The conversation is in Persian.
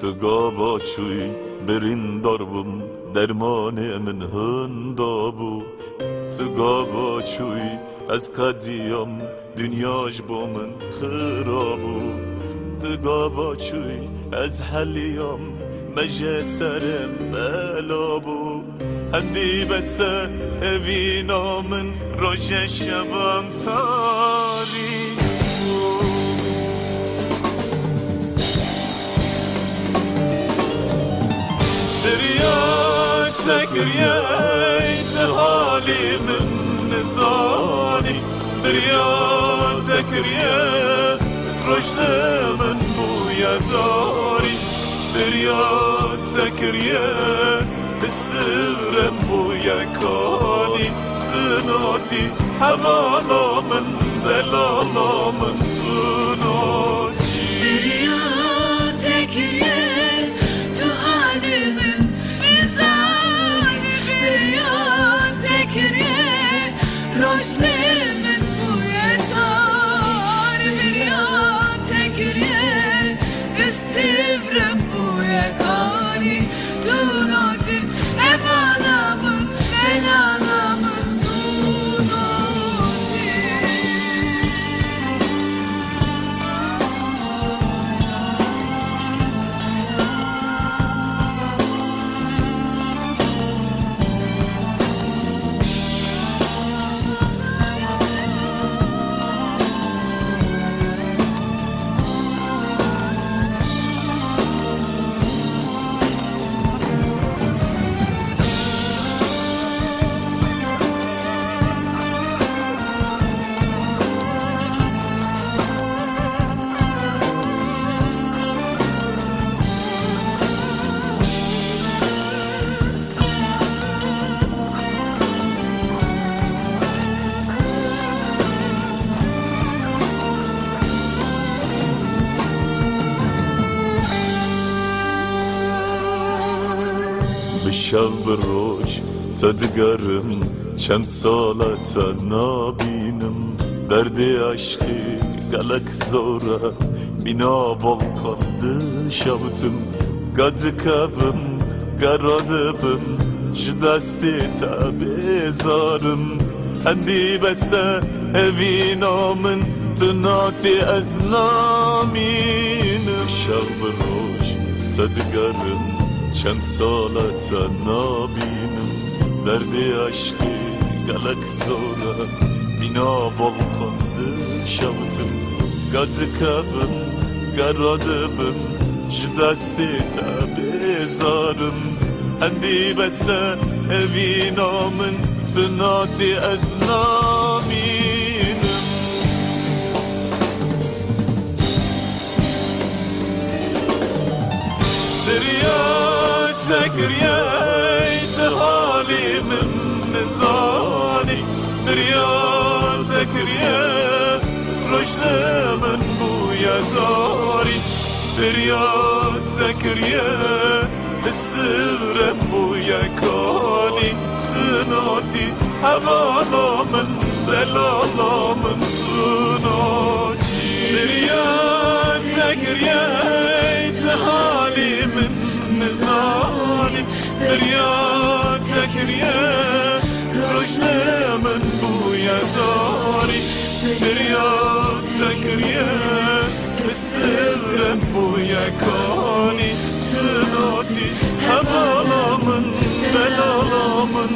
تو گاوا چوی برین داربم درمان من هندا بو تو گاوا چوی از قدیم دنیاش با من خرابو تو گاوا چوی از حلیم مجه سرم بلابو هندی بس اوینا من روش شبم تاری دریا تکریه حالی من نزانی دریا تکریه رشد من بویا داری دریا تکریه استورم بویا کانی تناتی هوالا من بلالا من تناتی دریا تکریه تو حالی من نزانی دریا تکریه رشد من بویا داری دریا تکریه استورم بویا کانی تناتی هوالا من بلالا من تناتی شب روش تدگرم چند سالت نبینم درد عشقی گلک زوره بینا volkan شوتم قد کبم قرادبم جدستی تبزارم هندی بس اوینا من تناتی از نامین شب روش تدگرم چند سالت نبینم درد عشقی گلک زوره بینا volkan شوتم قد کبم قرادبم جدستی تبزارم هندی بس اوینا من تناتی از نامینم دریا تکریه حالی من نزانی دریا تکریه رشد من بویا داری دریا تکریه استورم بویا کانی تناتی هوالا من بلالا من تناتی دریا تکریه حالی من نزانی دریا تکریه رشد من بویا داری دریا تکریه استورم بویا کانی تناتی هوالا من بلالا من